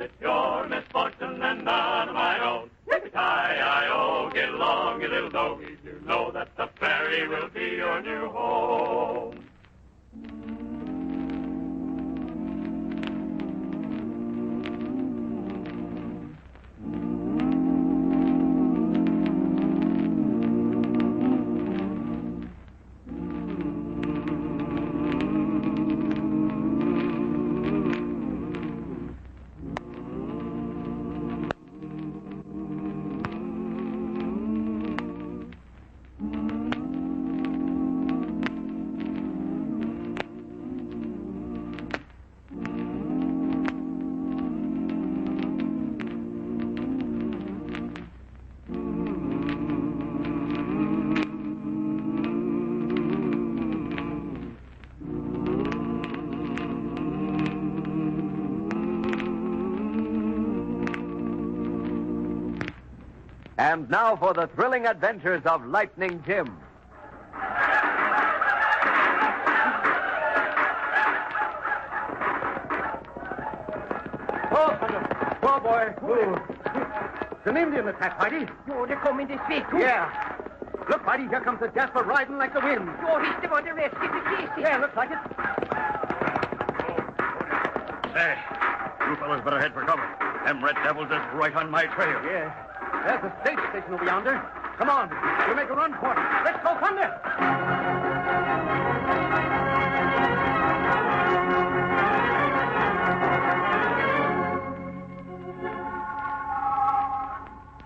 It's your misfortune and none of my own. Yippee-ki-yi-o, get along, you little doggies. You know that the prairie will be your new home. And now for the thrilling adventures of Lightning Jim. Oh, boy. It's an Indian attack, Whitey. Oh, they're coming this way, too. Yeah. Look, Whitey, here comes the Jasper riding like the wind. Oh, he's the one the rest in the case. Yeah, looks like it. Say, you fellas better head for cover. Them red devils is right on my trail. Yeah. There's a stage station over yonder. Come on. We'll make a run for it. Let's go thunder.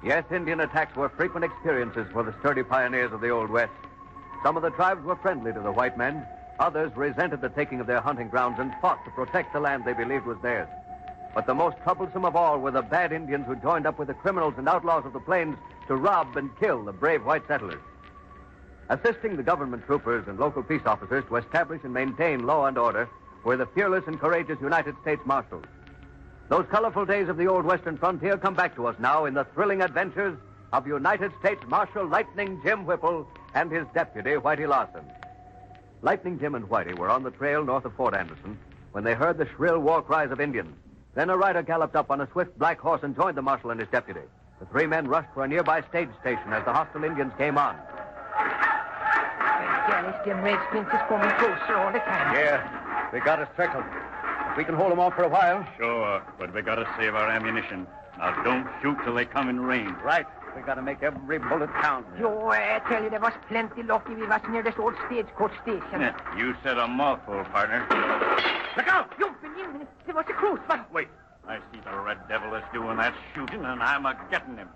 Yes, Indian attacks were frequent experiences for the sturdy pioneers of the Old West. Some of the tribes were friendly to the white men. Others resented the taking of their hunting grounds and fought to protect the land they believed was theirs. But the most troublesome of all were the bad Indians who joined up with the criminals and outlaws of the plains to rob and kill the brave white settlers. Assisting the government troopers and local peace officers to establish and maintain law and order were the fearless and courageous United States Marshals. Those colorful days of the old western frontier come back to us now in the thrilling adventures of United States Marshal Lightning Jim Whipple and his deputy, Whitey Larson. Lightning Jim and Whitey were on the trail north of Fort Anderson when they heard the shrill war cries of Indians. Then a rider galloped up on a swift black horse and joined the marshal and his deputy. The three men rushed for a nearby stage station as the hostile Indians came on. Dennis, them redskins is coming closer all the time. Yeah, they got us circled. If we can hold them off for a while. Sure, but we gotta save our ammunition. Now, don't shoot till they come in range. Right. We gotta make every bullet count. Joe, I tell you, there was plenty lucky we was near this old stagecoach station. Yeah, you said a mouthful, partner. Look out! You believe me? There was a cruise, but... Wait. I see the red devil that's doing that shooting, and I'm a-getting him.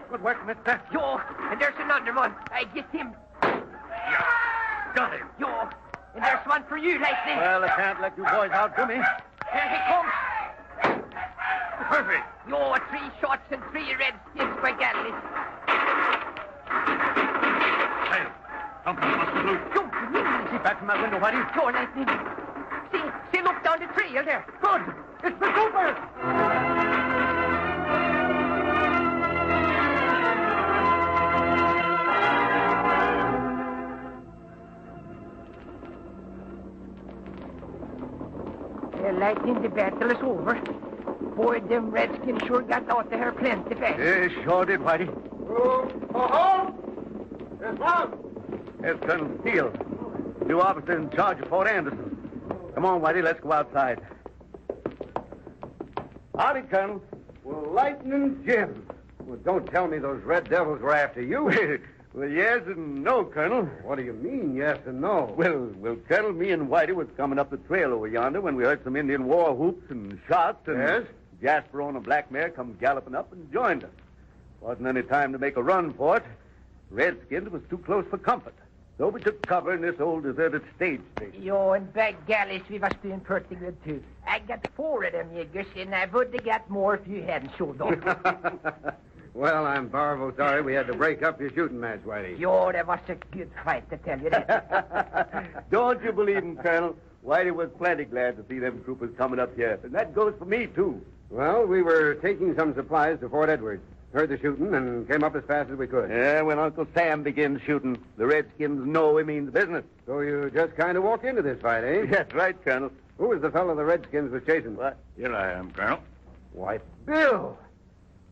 Good work, mister. Joe, and there's another one. I get him. Yeah, got him. Joe, and there's one for you, Lightning. Well, I can't let you boys outdo me. Here he comes. Perfect. Yo, 3 shots and 3 redskins by Galley. Hey, something must be loose. Don't believe me. Keep back from that window, Whitey. Joe, Lightning. See, look down the trail there. Good. It's the troopers. Lightning, the battle is over. Boy, them redskins sure got out of here plenty fast. Yeah, sure did, Whitey. Oh, yes, ma'am. There's Colonel Steele, new officer in charge of Fort Anderson. Come on, Whitey, let's go outside. Howdy, Colonel. Well, Lightning Jim. Well, don't tell me those red devils were after you. Well, yes and no, Colonel. What do you mean, yes and no? Well, Colonel, me and Whitey was coming up the trail over yonder when we heard some Indian war whoops and shots, and Yes? Jasper on a black mare come galloping up and joined us. Wasn't any time to make a run for it. Redskins was too close for comfort. So we took cover in this old deserted stage station. Yo, and by galleys, we was doing pretty good, too. I got 4 of them niggers, and I would have got more if you hadn't showed up. Well, I'm powerful sorry we had to break up your shooting match, Whitey. Yo, that was a good fight, to tell you that. Don't you believe him, Colonel? Whitey was plenty glad to see them troopers coming up here. And that goes for me, too. Well, we were taking some supplies to Fort Edward. Heard the shooting and came up as fast as we could. Yeah, when Uncle Sam begins shooting, the Redskins know he means business. So you just kind of walked into this fight, eh? That's right, Colonel. Who was the fellow the Redskins was chasing? What? Here I am, Colonel. Why, Bill.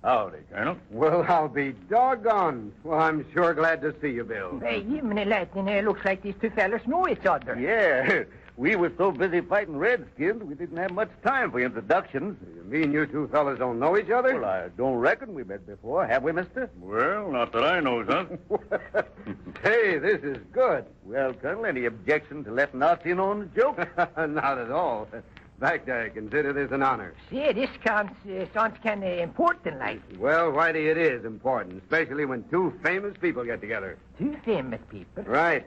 Howdy, Colonel. Well, I'll be doggone. Well, I'm sure glad to see you, Bill. Hey, Jiminy Lightning, it looks like these two fellas know each other. Yeah, we were so busy fighting Redskins, we didn't have much time for introductions. You mean you two fellas don't know each other? Well, I don't reckon we met before, have we, mister? Well, not that I knows, huh? Hey, this is good. Well, Colonel, any objection to letting us in on the joke? Not at all. In fact, I consider this an honor. See, this sounds kind of important, like. Well, Whitey, it is important, especially when two famous people get together. Two famous people. Right.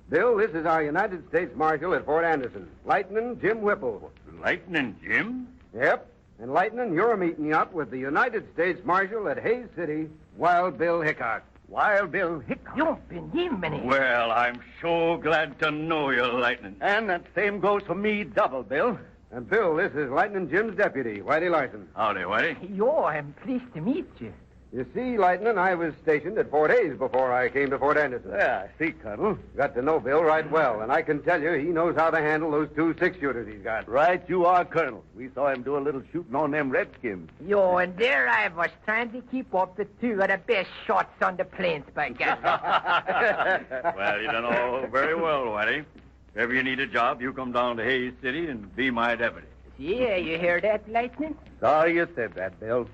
Bill, this is our United States Marshal at Fort Anderson, Lightning Jim Whipple. Lightning Jim? Yep. And Lightning, you're meeting up with the United States Marshal at Hayes City, Wild Bill Hickok. Wild Bill Hickok. Jumping Jiminy. Well, I'm so glad to know you, Lightning. And that same goes for me double, Bill. And Bill, this is Lightning Jim's deputy, Whitey Larson. Howdy, Whitey. Yo, I'm pleased to meet you. You see, Lightning, I was stationed at Fort Hayes before I came to Fort Anderson. Yeah, I see, Colonel. Got to know Bill right well, and I can tell you he knows how to handle those two six-shooters he's got. Right you are, Colonel. We saw him do a little shooting on them Redskins. Yo, and there I was trying to keep up the two of the best shots on the plains, by God. Well, you done all very well, Whitey. If ever you need a job, you come down to Hayes City and be my deputy. Yeah, you hear that, Lightning? Sorry you said that, Bill.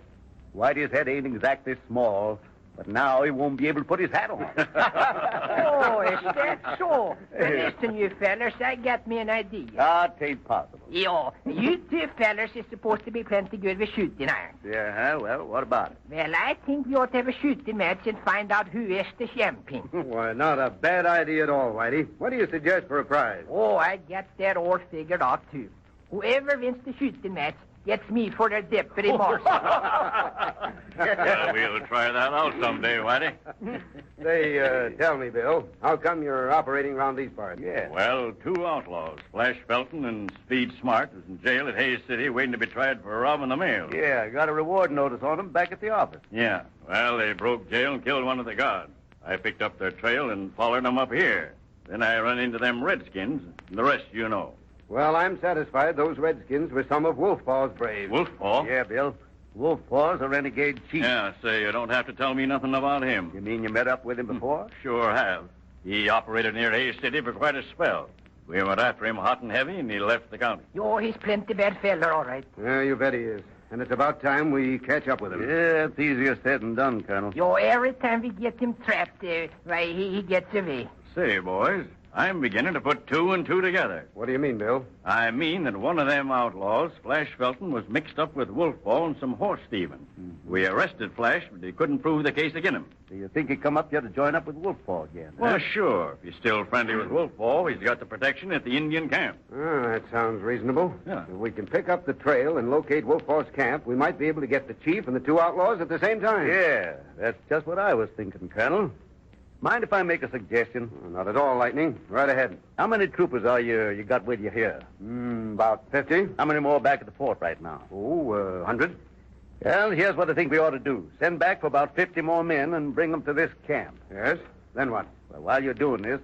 Whitey's head ain't exactly small, but now he won't be able to put his hat on. Oh, is that so? Well, listen, you fellas, I got me an idea. It ain't possible. Yo, you two fellas is supposed to be plenty good with shooting irons. Yeah, well, what about it? Well, I think we ought to have a shooting match and find out who is the champion. Why, not a bad idea at all, Whitey. What do you suggest for a prize? Oh, I got that all figured out, too. Whoever wins the shooting match gets me for their deputy marshal. Well, we'll try that out someday, Whitey. Say, tell me, Bill, how come you're operating around these parts? Yeah. Well, two outlaws, Flash Felton and Speed Smart, is in jail at Hayes City waiting to be tried for robbing the mail. Yeah, I got a reward notice on them back at the office. Yeah. Well, they broke jail and killed one of the guards. I picked up their trail and followed them up here. Then I run into them Redskins, and the rest you know. Well, I'm satisfied those Redskins were some of Wolfpaw's braves. Wolfpaw? Yeah, Bill. Wolfpaw's a renegade chief. Yeah, say, you don't have to tell me nothing about him. You mean you met up with him before? Sure have. He operated near Hayes City for quite a spell. We went after him hot and heavy, and he left the county. Yo, he's plenty bad feller, all right. Yeah, you bet he is. And it's about time we catch up with him. Yeah, it's easier said than done, Colonel. Yo, every time we get him trapped, why, he gets away. Say, boys, I'm beginning to put two and two together. What do you mean, Bill? I mean that one of them outlaws, Flash Felton, was mixed up with Wolfpaw and some horse thieving. We arrested Flash, but he couldn't prove the case against him. Do you think he'd come up here to join up with Wolfpaw again? Well, sure. If he's still friendly with Wolfpaw, he's got the protection at the Indian camp. Oh, that sounds reasonable. Yeah. If we can pick up the trail and locate Wolfpaw's camp, we might be able to get the chief and the two outlaws at the same time. Yeah, that's just what I was thinking, Colonel. Mind if I make a suggestion? Not at all, Lightning. Right ahead. How many troopers are you got with you here? About 50. How many more back at the fort right now? 100. Well, here's what I think we ought to do. Send back for about 50 more men and bring them to this camp. Yes? Then what? Well, while you're doing this,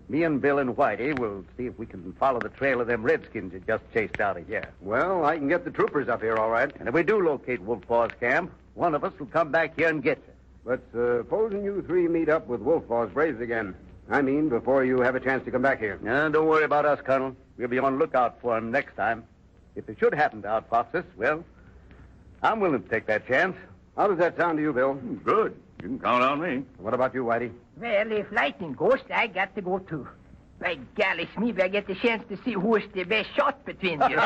me and Bill and Whitey will see if we can follow the trail of them Redskins you just chased out of here. Well, I can get the troopers up here, all right. And if we do locate Wolfpaw's camp, one of us will come back here and get you. But supposing you three meet up with Wolfpaw's braves again. I mean, before you have a chance to come back here. Don't worry about us, Colonel. We'll be on lookout for him next time. If it should happen to outfox us, well, I'm willing to take that chance. How does that sound to you, Bill? Good. You can count on me. What about you, Whitey? Well, if Lightning goes, I got to go, too. By golly, maybe I get the chance to see who is the best shot between you.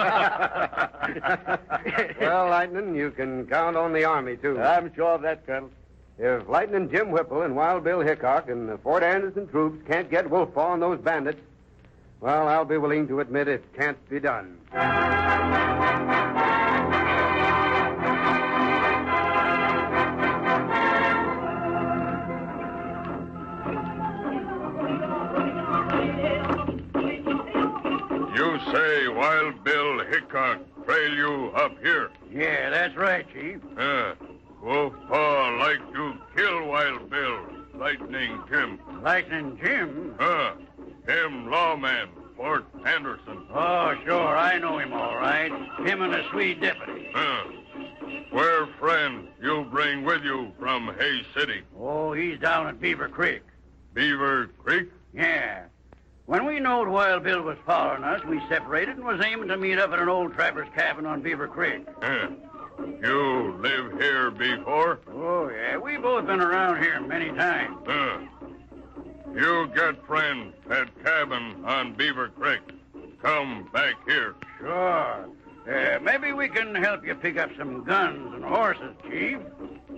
Well, Lightning, you can count on the Army, too. I'm sure of that, Colonel. If Lightning Jim Whipple and Wild Bill Hickok and the Fort Anderson troops can't get Wolfpaw and those bandits, well, I'll be willing to admit it can't be done. You say Wild Bill Hickok trail you up here? Yeah, that's right, Chief. Wolfpaw like to kill Wild Bill, Lightning Jim. Lightning Jim? Him lawman, Fort Anderson. Oh, sure. I know him all right. Him and a Swede deputy. Where friend you bring with you from Hay City? Oh, he's down at Beaver Creek. Beaver Creek? Yeah. When we knowed Wild Bill was following us, we separated and was aiming to meet up at an old trapper's cabin on Beaver Creek. You live here before? Oh, yeah. We both been around here many times. You get friend at cabin on Beaver Creek. Come back here. Sure. Maybe we can help you pick up some guns and horses, Chief.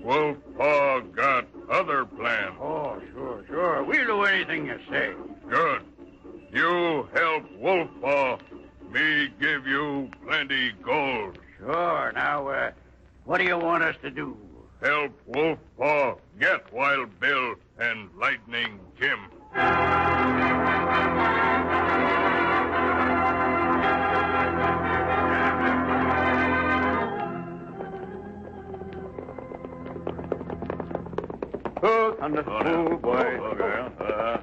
Wolfpaw got other plans. Oh, sure. We'll do anything you say. Good. You help Wolfpaw. Me give you plenty gold. Sure. Now, what do you want us to do? Help Wolfpaw get Wild Bill and Lightning Jim. Oh, thunder. Oh, boy. Oh, girl.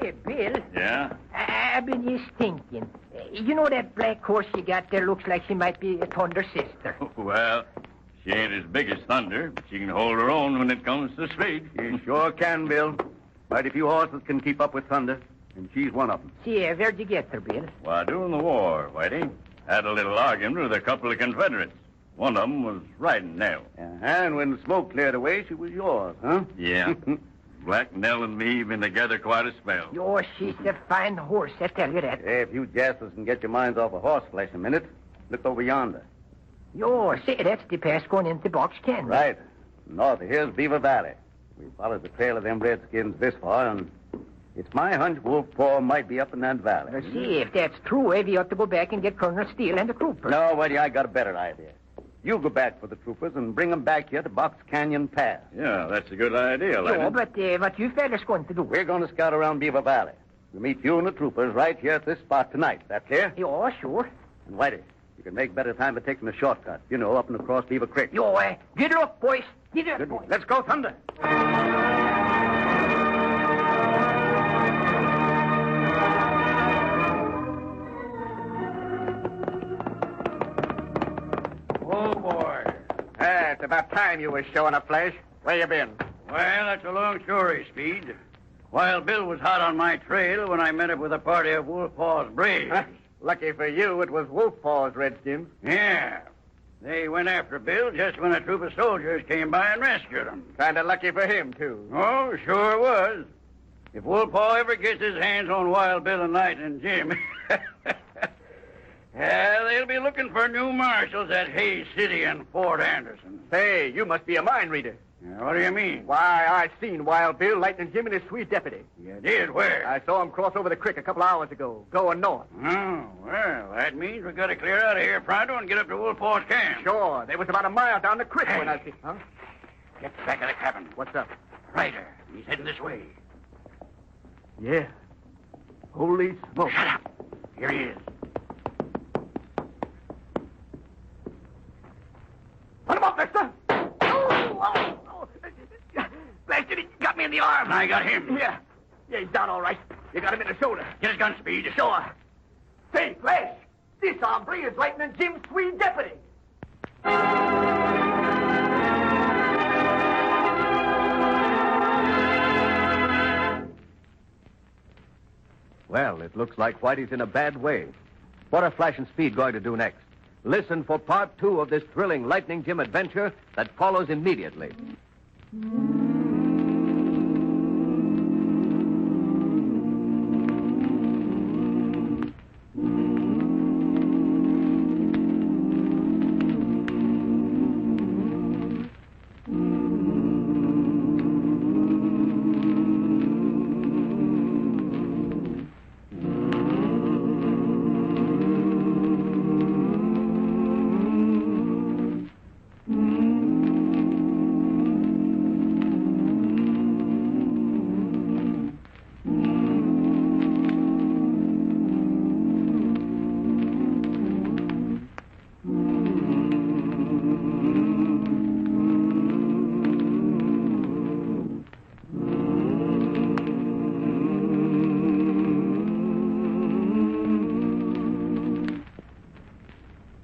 Here, Bill. Yeah? I've been just thinking. You know that black horse you got there looks like she might be a Thunder's sister. Well, she ain't as big as Thunder, but she can hold her own when it comes to speed. You sure can, Bill. Quite a few horses can keep up with Thunder, and she's one of them. See, where'd you get her, Bill? Why, during the war, Whitey, had a little argument with a couple of Confederates. One of them was riding Nell. And when the smoke cleared away, she was yours, huh? Yeah. Black Nell and me been together quite a spell. Oh, she's a fine horse, I tell you that. Hey, if you jaspers can get your minds off of horse flesh a minute, look over yonder. Yo, see, that's the pass going into Box Canyon. Right. North of here's Beaver Valley. We followed the trail of them redskins this far, and it's my hunch Wolfpaw might be up in that valley. Now, see, if that's true, we ought to go back and get Colonel Steele and the troopers. No, Whitey, I got a better idea. You go back for the troopers and bring them back here to Box Canyon Pass. Yeah, that's a good idea, Yo, Lightning. but what you fellas going to do? We're going to scout around Beaver Valley. We'll meet you and the troopers right here at this spot tonight. That clear? Yo, sure. And Whitey, you can make better time by taking a shortcut. You know, up and across Beaver Creek. Yo, good luck, boys. Good luck, Good. boys. Let's go, Thunder. Oh, boy. It's about time you was showing up, Flash. Where you been? Well, that's a long story, Speed. Wild Bill was hot on my trail when I met up with a party of Wolfpaw's braves. Lucky for you, it was Wolfpaw's redskins. Yeah. They went after Bill just when a troop of soldiers came by and rescued him. Kind of lucky for him, too. Oh, sure was. If Wolfpaw ever gets his hands on Wild Bill and Lightning Jim, they'll be looking for new marshals at Hay City and Fort Anderson. Say, you must be a mind reader. What do you mean? Why, I seen Wild Bill, Lightning Jim, and his Swede deputy. You did? Where? I saw him cross over the creek a couple hours ago, going north. Oh, well, that means we got to clear out of here pronto and get up to Wolfpaw's camp. Sure, they was about a mile down the creek when I see... Huh? Get back of the cabin. What's up? Ryder, he's heading this way. Yeah. Holy smoke. Shut up. Here he is. Put him up, mister! Oh! Blasted, he got me in the arm. And I got him. Yeah, he's down all right. You got him in the shoulder. Get his gun, Speed. Sure. Say, Flash, this hombre is Lightning Jim's Swede deputy. Well, it looks like Whitey's in a bad way. What are Flash and Speed going to do next? Listen for part 2 of this thrilling Lightning Jim adventure that follows immediately.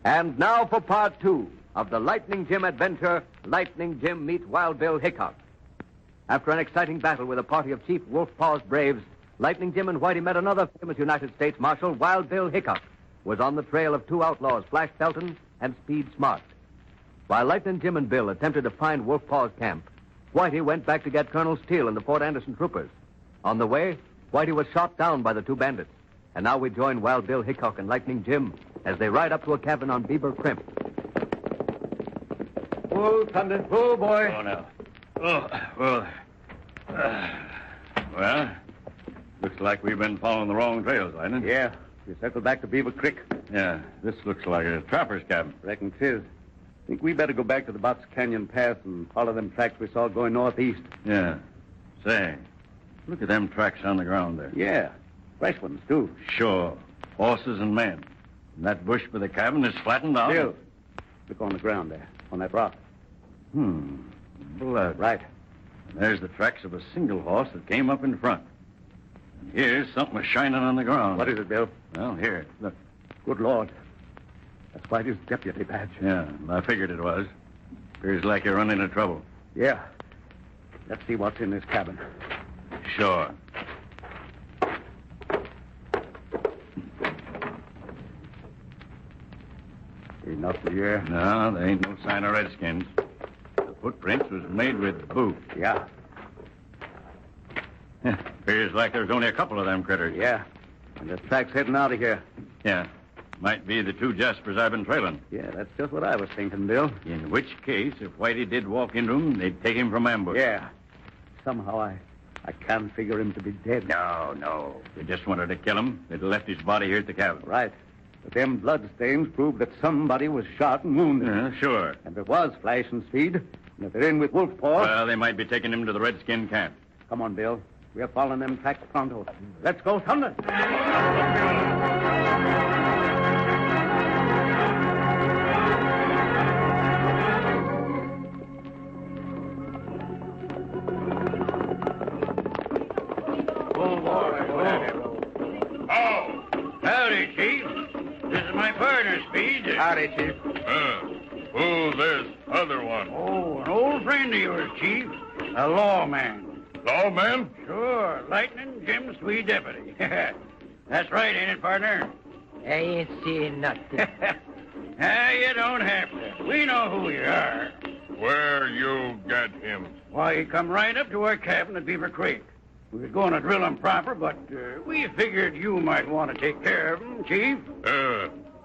And now for part 2 of the Lightning Jim adventure, Lightning Jim meets Wild Bill Hickok. After an exciting battle with a party of Chief Wolf Paw's braves, Lightning Jim and Whitey met another famous United States Marshal, Wild Bill Hickok, who was on the trail of 2 outlaws, Flash Felton and Speed Smart. While Lightning Jim and Bill attempted to find Wolf Paw's camp, Whitey went back to get Colonel Steele and the Fort Anderson troopers. On the way, Whitey was shot down by the 2 bandits. And now we join Wild Bill Hickok and Lightning Jim as they ride up to a cabin on Beaver Crimp. Oh, thunder. Oh, boy. Oh, now. Well, looks like we've been following the wrong trails, Lightning. Yeah, we circled back to Beaver Creek. Yeah, this looks like a trapper's cabin. Reckon 'tis. Think we better go back to the Box Canyon Pass and follow them tracks we saw going northeast. Yeah. Say, look at them tracks on the ground there. Yeah, fresh ones, too. Sure. Horses and men. And that bush by the cabin is flattened out. Bill, look on the ground there, on that rock. Blood. Right. And there's the tracks of a single horse that came up in front. And here's something shining on the ground. What is it, Bill? Well, here, look. Good Lord. That's Whitey's deputy badge. Yeah, I figured it was. Appears like you're running into trouble. Yeah. Let's see what's in this cabin. Sure. Ain't nothing here. No, there ain't no sign of redskins. The footprints was made with boots. Yeah. Appears like there's only a couple of them critters. Yeah. And the track's heading out of here. Yeah. Might be the 2 Jaspers I've been trailing. Yeah, that's just what I was thinking, Bill. In which case, if Whitey did walk into him, they'd take him from ambush. Yeah. Somehow I can't figure him to be dead. No. They just wanted to kill him. They'd left his body here at the cabin. Right. But them blood stains prove that somebody was shot and wounded. Yeah, sure. And it was Flash and Speed. And if they're in with Wolf Paw... Well, they might be taking him to the Redskin camp. Come on, Bill. We're following them tracks pronto. Let's go, thunder. Howdy, Chief. This is my partner, Speed. Howdy, Chief. Who's this other one? Oh, an old friend of yours, Chief. A lawman. Lawman? Sure, Lightning Jim Swede deputy. That's right, ain't it, partner? I ain't seeing nothing. You don't have to. We know who you are. Where you get him? Why, he come right up to our cabin at Beaver Creek. We was going to drill him proper, but we figured you might want to take care of him, Chief.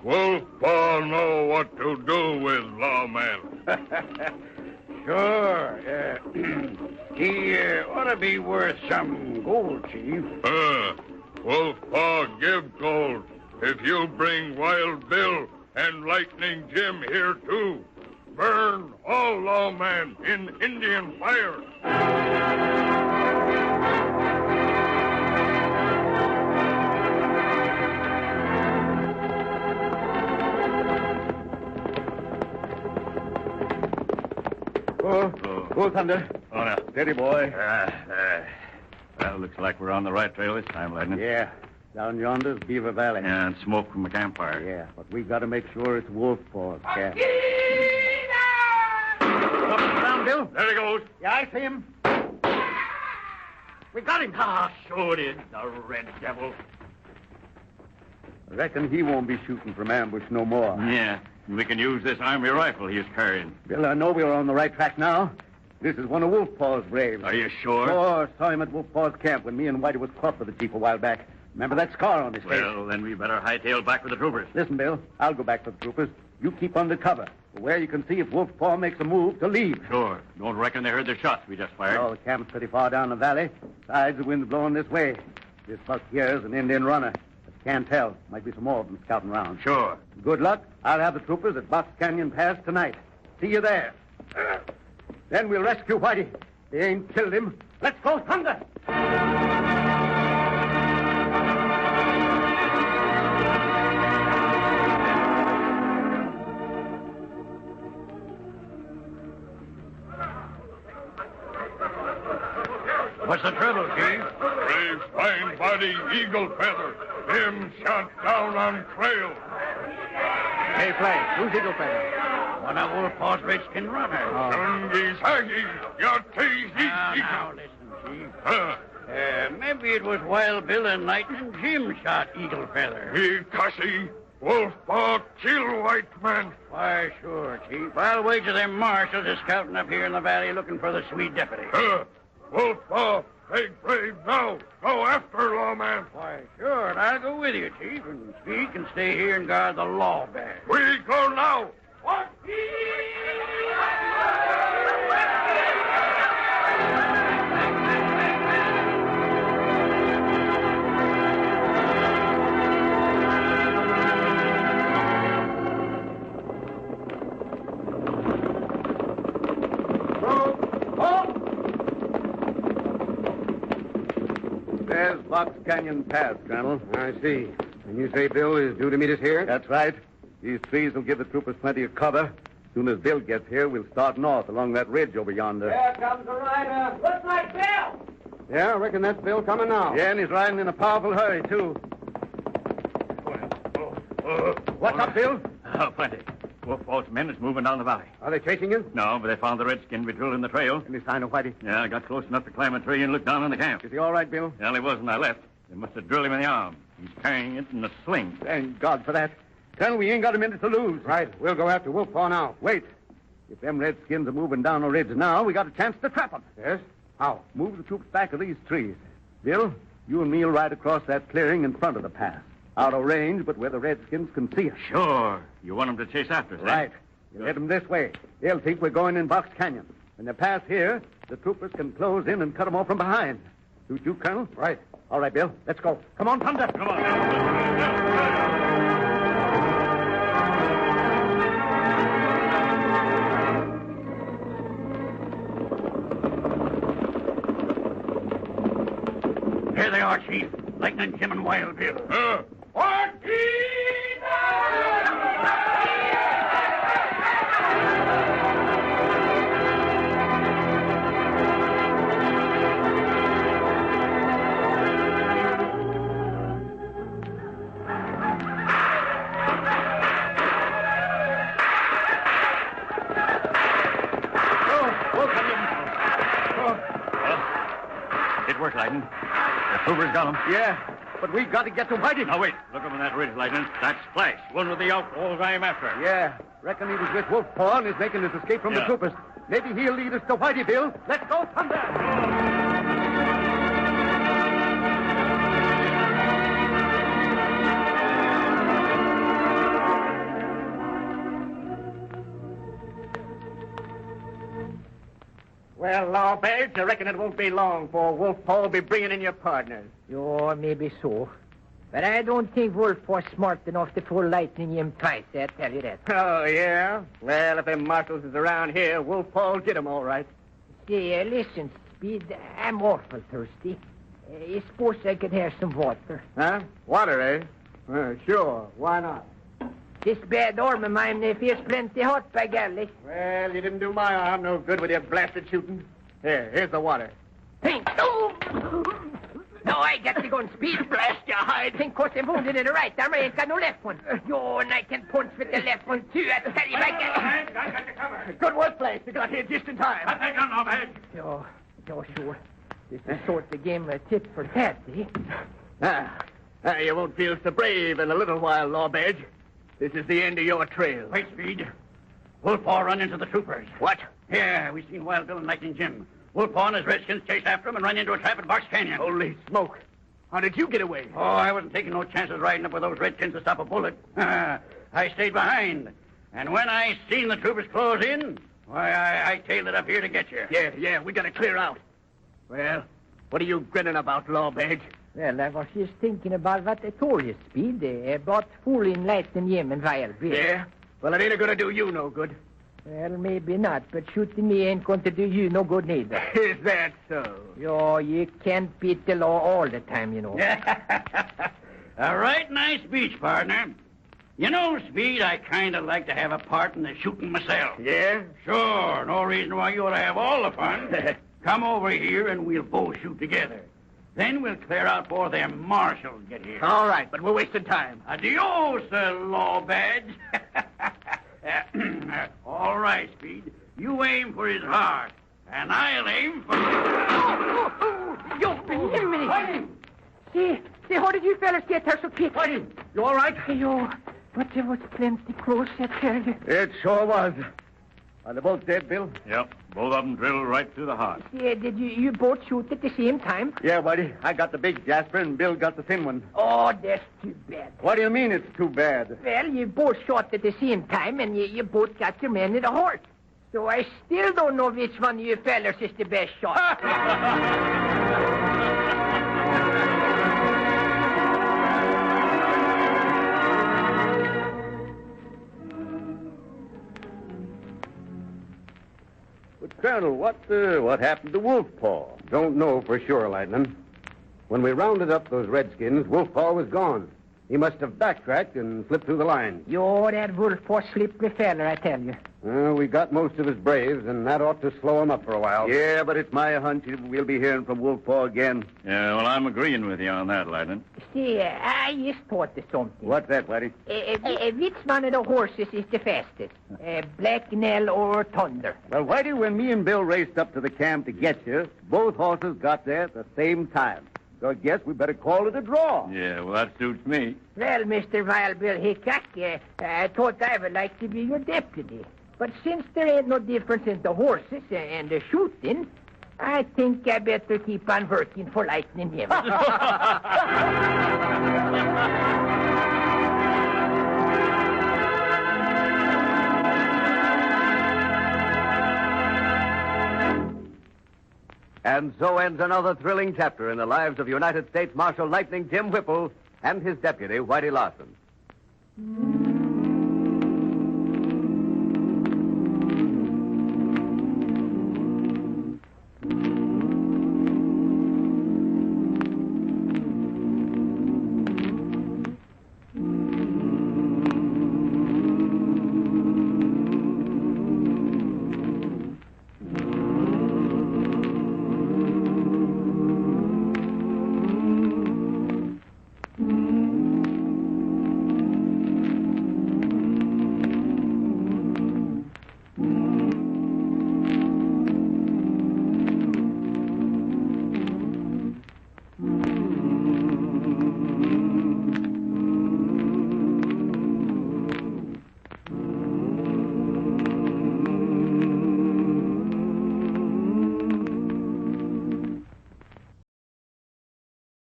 Wolf Paw know what to do with lawmen. Sure. He ought to be worth some gold, Chief. Wolf Paw give gold if you bring Wild Bill and Lightning Jim here, too. Burn all lawmen in Indian fire. Go, thunder. Oh, now. Steady, boy. Well, looks like we're on the right trail this time, Lightning. Yeah. Down yonder's Beaver Valley. Yeah, and smoke from a campfire. Yeah, but we got to make sure it's Wolf Paw's camp. Down, Bill. There he goes. Yeah, I see him. We got him. Sure did, the red devil. I reckon he won't be shooting from ambush no more. Yeah, and we can use this army rifle he's carrying. Bill, I know we're on the right track now. This is one of Wolf Paw's braves. Are you sure? Sure, saw him at Wolf Paw's camp when me and Whitey was caught with the chief a while back. Remember that scar on his face? Well, then we better hightail back for the troopers. Listen, Bill, I'll go back for the troopers. You keep under cover, where you can see if Wolf Paw makes a move to leave. Sure. Don't reckon they heard the shots we just fired. Oh, the camp's pretty far down the valley. Besides, the wind's blowing this way. This buck here is an Indian runner. But can't tell. Might be some more of them scouting around. Sure. Good luck. I'll have the troopers at Box Canyon Pass tonight. See you there. Then we'll rescue Whitey. They ain't killed him. Let's go, thunder! What's the trouble, Chief? Braves find body Eagle Feather. Him shot down on trail. Hey, Flash, who's Eagle Feather? One of Wolfpaw's redskin runners. Sungi, Saggy, Now, listen, Chief. Maybe it was Wild Bill and Lightning Jim shot Eagle Feather. He Cassie, Wolfpaw kill white man. Why, sure, Chief. I'll wager them marshals are scouting up here in the valley looking for the sweet deputy. Wolfpaw, take brave now. Go after lawman. Why, sure, and I'll go with you, Chief, and Speed can stay here and guard the law bag. We go now. What? There's Box Canyon Pass, Colonel. I see. And you say Bill is due to meet us here? That's right. These trees will give the troopers plenty of cover. As soon as Bill gets here, we'll start north along that ridge over yonder. There comes the rider. Looks like Bill. Yeah, I reckon that's Bill coming now. Yeah, and he's riding in a powerful hurry, too. What's up, Bill? Oh, plenty. Wolfpaw's men is moving down the valley. Are they chasing you? No, but they found the redskin betrayed in the trail. Any sign of Whitey? Yeah, I got close enough to climb a tree and look down on the camp. Is he all right, Bill? Well, he was when I left. They must have drilled him in the arm. He's carrying it in a sling. Thank God for that. Colonel, we ain't got a minute to lose. Right. We'll go after Wolfpaw now. Wait. If them redskins are moving down the ridge now, we got a chance to trap them. Yes? How? Move the troops back of these trees. Bill, you and me'll ride across that clearing in front of the pass. Out of range, but where the redskins can see us. Sure. You want them to chase after us, eh? Right. You head them this way. They'll think we're going in Box Canyon. When they pass here, the troopers can close in and cut them off from behind. Suit you, Colonel? Right. All right, Bill. Let's go. Come on, Thunder. Come on. Here they are, Chief. Lightning Jim and Wild Bill. It worked, Lightning. The troopers got him. Yeah, but we got to get to Whitey. Now, wait. Look up on that ridge, Lightning. That's Flash, one of the outlaws I'm after. Yeah, reckon he was with Wolfpaw and is making his escape from the Yeah. troopers. Maybe he'll lead us to Whitey, Bill. Let's go, Thunder! Well, Lawbirds, I reckon it won't be long for Wolfpaw will be bringing in your partners. Oh, maybe so. But I don't think Wolfpaw's smart enough to fool Lightning Jim twice, I tell you that. Oh, yeah? Well, if them marshals is around here, Wolfpaw will get 'em all right. Say, listen, Speed, I'm awful thirsty. You suppose I could have some water? Huh? Water, eh? Sure. Why not? This bad arm of mine feels plenty hot, by golly. Well, you didn't do my arm no good with your blasted shooting. Here's the water. Think. Oh! No, I got the gun, Speed. Blast your hide. Think, cause I'm wounded in the right arm. I ain't got no left one. Yo, and I can punch with the left one, too. I tell you, I got the cover. Good work, Flash. You got here just in time. I'll take on, Lawbird. Yo, sure. This is sort of game of tit for tat, eh? You won't feel so brave in a little while, Lawbird. This is the end of your trail. Wait, Speed. Wolfpaw run into the troopers. What? Yeah, we seen Wild Bill and Lightning Jim. Wolfpaw and his redskins chased after him and ran into a trap at Box Canyon. Holy smoke. How did you get away? Oh, I wasn't taking no chances riding up with those redskins to stop a bullet. I stayed behind. And when I seen the troopers close in, why, I tailed it up here to get you. Yeah, we gotta clear out. Well, what are you grinning about, Lawbird? Well, I was just thinking about what I told you, Speed, about fooling Lightning Jim and Wild Bill. Yeah? Well, it ain't gonna do you no good. Well, maybe not, but shooting me ain't going to do you no good neither. Is that so? Yo, you can't beat the law all the time, you know. A right nice speech, partner. You know, Speed, I kind of like to have a part in the shooting myself. Yeah? Sure, no reason why you ought to have all the fun. Come over here and we'll both shoot together. Then we'll clear out before them marshals get here. All right, but we're wasting time. Adios, law badge. All right, Speed. You aim for his heart, and I'll aim for... You believe me? See, how did you fellas get her so quick? Whitey, you all right? You, but it was plenty close, I tell you. It sure was. Are they both dead, Bill? Yep, both of them drilled right through the heart. Yeah, did you both shoot at the same time? Yeah, buddy. I got the big Jasper, and Bill got the thin one. Oh, that's too bad. What do you mean it's too bad? Well, you both shot at the same time, and you both got your man in the heart. So I still don't know which one of you fellas is the best shot. But, Colonel, what happened to Wolfpaw? Don't know for sure, Lightning. When we rounded up those redskins, Wolfpaw was gone. He must have backtracked and slipped through the lines. Yo, that Wolfpaw slippery fella, I tell you. We got most of his braves, and that ought to slow him up for a while. Yeah, but it's my hunch we'll be hearing from Wolfpaw again. Yeah, well, I'm agreeing with you on that, Lightning. See, I just thought of something. What's that, Whitey? Which one of the horses is the fastest? Black Nell or Thunder? Well, Whitey, when me and Bill raced up to the camp to get you, both horses got there at the same time. So I guess we better call it a draw. Yeah, well, that suits me. Well, Mr. Wild Bill Hickok, I thought I would like to be your deputy. But since there ain't no difference in the horses and the shooting, I think I better keep on working for Lightning Jim. And so ends another thrilling chapter in the lives of United States Marshal Lightning Jim Whipple and his deputy, Whitey Larson.